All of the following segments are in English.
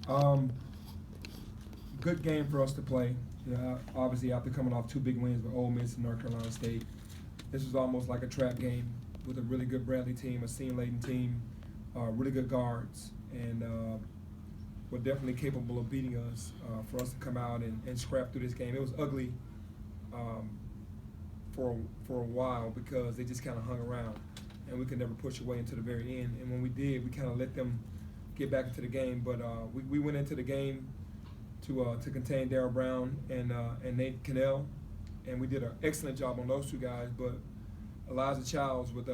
Um, Good game for us to play. Obviously after coming off two big wins with Ole Miss and North Carolina State, this was almost like a trap game with a really good Bradley team, a senior-laden team, really good guards, and were definitely capable of beating us. For us to come out and scrap through this game, it was ugly um, for a while because they just kind of hung around, and we could never push away into the very end. And when we did, we kind of let them get back into the game. But we went into the game to contain Darryl Brown and Nate Cannell, and we did an excellent job on those two guys. But Elijah Childs with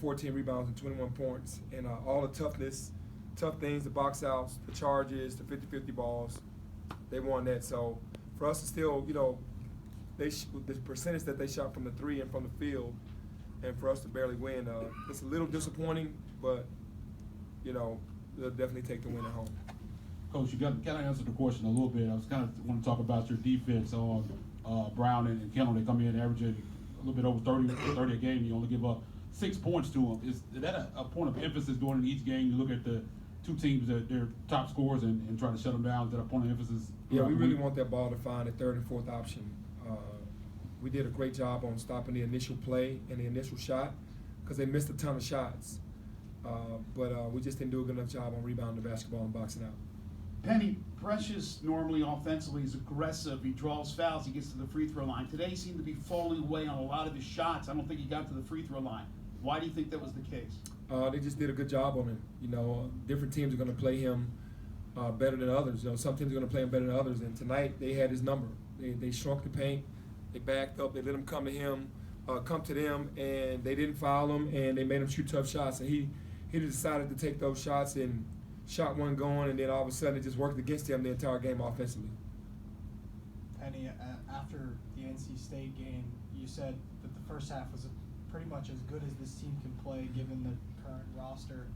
14 rebounds and 21 points, and all the tough things, the box outs, the charges, the 50-50 balls, they won that. So for us to still, the percentage that they shot from the three and from the field, and for us to barely win, it's a little disappointing, but they'll definitely take the win at home. Coach, you kind of answered the question a little bit. I was kind of want to talk about your defense on Brown and Kendall. They come in averaging a little bit over 30 a game. You only give up 6 points to them. Is that a point of emphasis during each game? You look at the two teams that they're top scorers and try to shut them down. Is that a point of emphasis? Yeah, we really want that ball to find a third and fourth option. We did a great job on stopping the initial play and the initial shot because they missed a ton of shots. But we just didn't do a good enough job on rebounding the basketball and boxing out. Penny, Precious normally offensively is aggressive. He draws fouls. He gets to the free throw line. Today he seemed to be falling away on a lot of his shots. I don't think he got to the free throw line. Why do you think that was the case? They just did a good job on him. Different teams are going to play him better than others. Some teams are going to play him better than others. And tonight they had his number. They shrunk the paint. They backed up. They let him come to them, and they didn't foul him, and they made him shoot tough shots. And he decided to take those shots and shot one going, and then all of a sudden it just worked against him the entire game offensively. Penny, after the NC State game, you said that the first half was pretty much as good as this team can play given the current roster.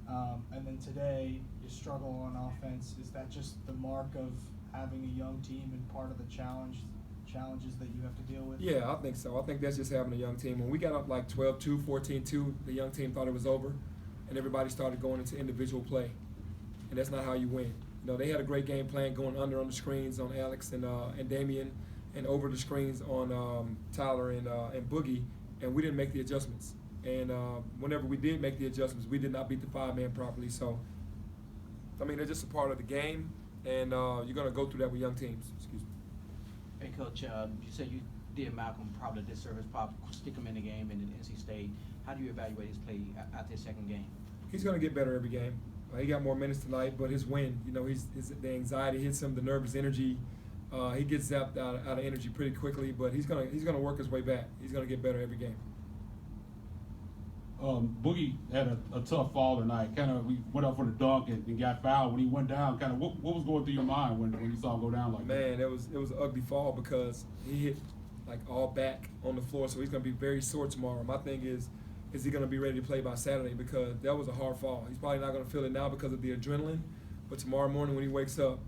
And then today, you struggle on offense. Is that just the mark of having a young team and part of the challenges that you have to deal with? Yeah, I think so. I think that's just having a young team. When we got up like 12-2, 14-2, the young team thought it was over, and everybody started going into individual play. And that's not how you win. They had a great game plan going under on the screens on Alex and Damian, and over the screens on Tyler and Boogie, and we didn't make the adjustments. And whenever we did make the adjustments, we did not beat the five-man properly. So, they're just a part of the game, and you're going to go through that with young teams. Excuse me. Hey, Coach, you said you did Malcolm probably a disservice, probably stick him in the game in NC State. How do you evaluate his play after his second game? He's going to get better every game. He got more minutes tonight, but his win, the anxiety hits him, the nervous energy. He gets zapped out of energy pretty quickly, but he's gonna work his way back. He's gonna get better every game. Boogie had a tough fall tonight. We went up for the dunk and got fouled. When he went down, what was going through your mind when you saw him go down like that? Man, it was an ugly fall because he hit like all back on the floor, so he's gonna be very sore tomorrow. My thing is he going to be ready to play by Saturday? Because that was a hard fall. He's probably not going to feel it now because of the adrenaline, but tomorrow morning when he wakes up,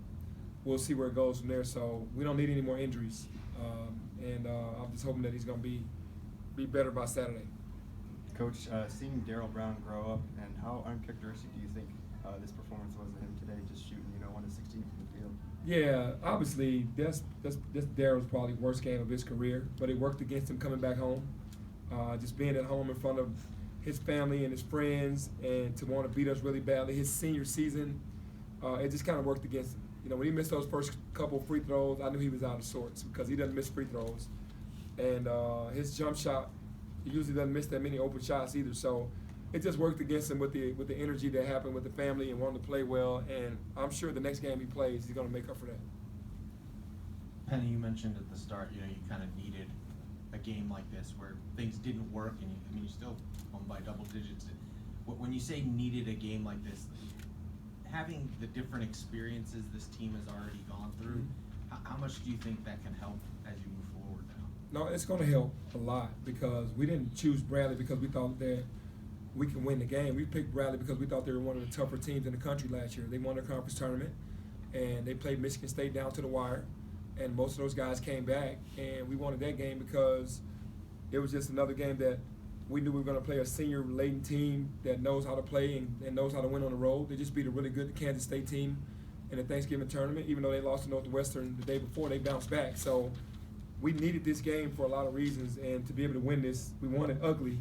we'll see where it goes from there. So we don't need any more injuries, and I'm just hoping that he's going to be better by Saturday. Coach, seeing Darryl Brown grow up, and how uncharacteristic do you think this performance was of him today, just shooting 1 to 16 from the field? Yeah, obviously that's Darryl's probably worst game of his career, but it worked against him coming back home. Just being at home in front of his family and his friends, and to want to beat us really badly. His senior season, it just kind of worked against him. When he missed those first couple free throws, I knew he was out of sorts because he doesn't miss free throws. And his jump shot, he usually doesn't miss that many open shots either. So it just worked against him with the energy that happened with the family and wanting to play well. And I'm sure the next game he plays, he's going to make up for that. Penny, you mentioned at the start, you kind of needed a game like this where things didn't work, and you still won by double digits. When you say needed a game like this, having the different experiences this team has already gone through, how much do you think that can help as you move forward now? No, it's going to help a lot because we didn't choose Bradley because we thought that we can win the game. We picked Bradley because we thought they were one of the tougher teams in the country last year. They won their conference tournament, and they played Michigan State down to the wire. And most of those guys came back, and we wanted that game because it was just another game that we knew we were going to play a senior-laden team that knows how to play and knows how to win on the road. They just beat a really good Kansas State team in the Thanksgiving tournament. Even though they lost to Northwestern the day before, they bounced back. So we needed this game for a lot of reasons, and to be able to win this, we won it ugly,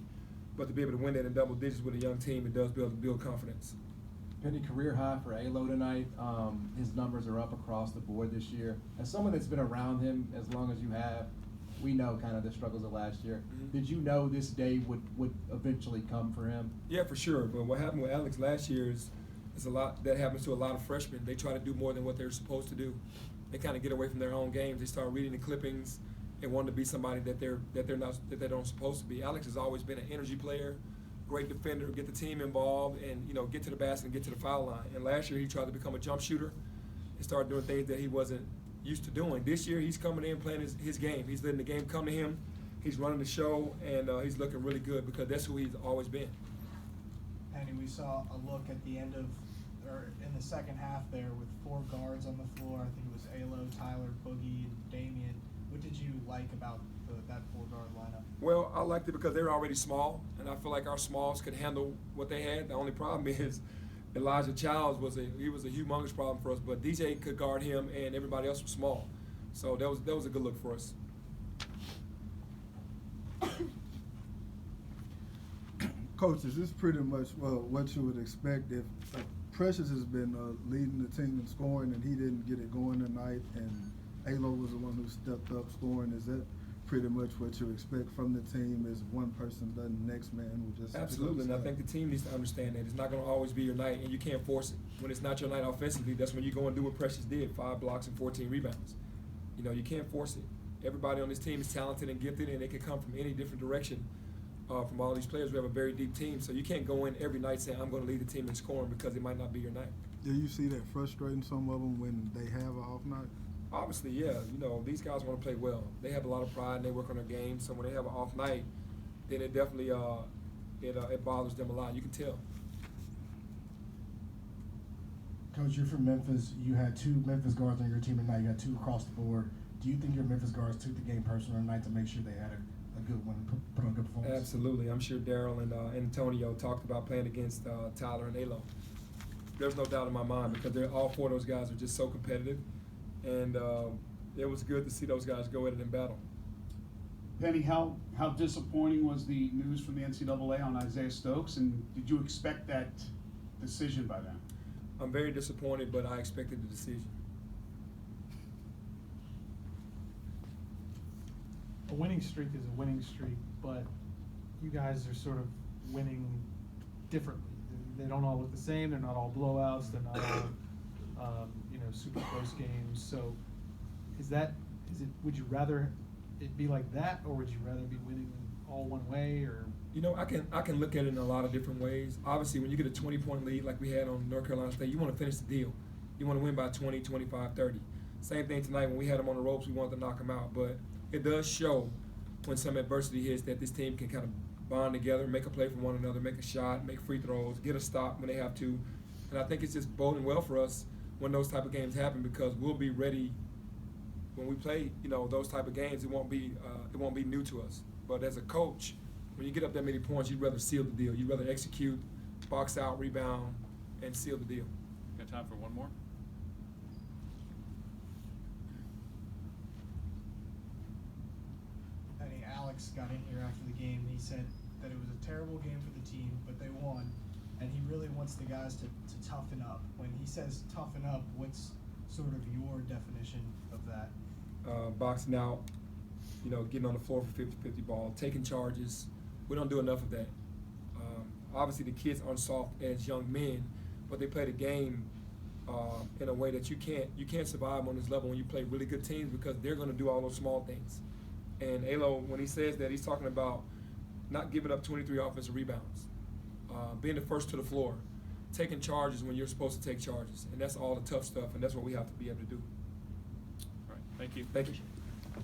but to be able to win it in double digits with a young team, it does build confidence. Penny, career high for Alo tonight. His numbers are up across the board this year. As someone that's been around him as long as you have, we know kind of the struggles of last year. Mhm. Did you know this day would eventually come for him? Yeah, for sure. But what happened with Alex last year is a lot that happens to a lot of freshmen. They try to do more than what they're supposed to do. They kind of get away from their own games. They start reading the clippings and want to be somebody that they don't supposed to be. Alex has always been an energy player, great defender, get the team involved, and get to the basket and get to the foul line. And last year he tried to become a jump shooter and started doing things that he wasn't used to doing. This year he's coming in playing his game. He's letting the game come to him. He's running the show, and he's looking really good because that's who he's always been. Penny, we saw a look at the end of, or in the second half there with 4 guards on the floor. I think it was Alo, Tyler, Boogie, and Damian. What did you like about that 4-guard lineup? Well, I liked it because they were already small, and I feel like our smalls could handle what they had. The only problem is Elijah Childs was a humongous problem for us, but DJ could guard him, and everybody else was small. So that was a good look for us. Coach, is this pretty much what you would expect if Precious has been leading the team in scoring and he didn't get it going tonight, and Alo was the one who stepped up scoring? Is that pretty much what you expect from the team? Is one person done, the next man will just Absolutely, and I think the team needs to understand that it's not going to always be your night, and you can't force it. When it's not your night offensively, that's when you go and do what Precious did: 5 blocks and 14 rebounds. You can't force it. Everybody on this team is talented and gifted, and they can come from any different direction. From all these players, we have a very deep team, so you can't go in every night saying I'm going to lead the team in scoring because it might not be your night. Do you see that frustrating some of them when they have an off night? Obviously, yeah. These guys want to play well. They have a lot of pride and they work on their game. So when they have an off night, then it definitely it bothers them a lot. You can tell. Coach, you're from Memphis. You had 2 Memphis guards on your team tonight. You got 2 across the board. Do you think your Memphis guards took the game personal tonight to make sure they had a good one, put on a good performance? Absolutely. I'm sure Daryl and Antonio talked about playing against Tyler and Alo. There's no doubt in my mind because all 4 of those guys are just so competitive. And it was good to see those guys go at it in battle. Penny, how disappointing was the news from the NCAA on Isaiah Stokes, and did you expect that decision by them? I'm very disappointed, but I expected the decision. A winning streak is a winning streak, but you guys are sort of winning differently. They don't all look the same. They're not all blowouts. They're not all super close games. So would you rather it be like that, or would you rather be winning all one way? Or I can look at it in a lot of different ways. Obviously, when you get a 20-point lead like we had on North Carolina State, you want to finish the deal. You want to win by 20, 25, 30. Same thing tonight. When we had them on the ropes, we wanted to knock them out. But it does show when some adversity hits that this team can kind of bond together, make a play for one another, make a shot, make free throws, get a stop when they have to. And I think it's just boding well for us when those type of games happen, because we'll be ready when we play, those type of games. It won't be new to us. But as a coach, when you get up that many points, you'd rather seal the deal. You'd rather execute, box out, rebound, and seal the deal. Got time for one more? Penny, Alex got in here after the game, and he said that it was a terrible game for the team, but they won, and he really wants the guys to toughen up. When he says toughen up, what's sort of your definition of that? Boxing out, getting on the floor for 50-50 ball, taking charges. We don't do enough of that. Obviously, the kids aren't soft as young men, but they play the game in a way that you can't survive on this level when you play really good teams, because they're going to do all those small things. And Alo, when he says that, he's talking about not giving up 23 offensive rebounds, being the first to the floor, taking charges when you're supposed to take charges, and that's all the tough stuff, and that's what we have to be able to do. All right, thank you. Thank you.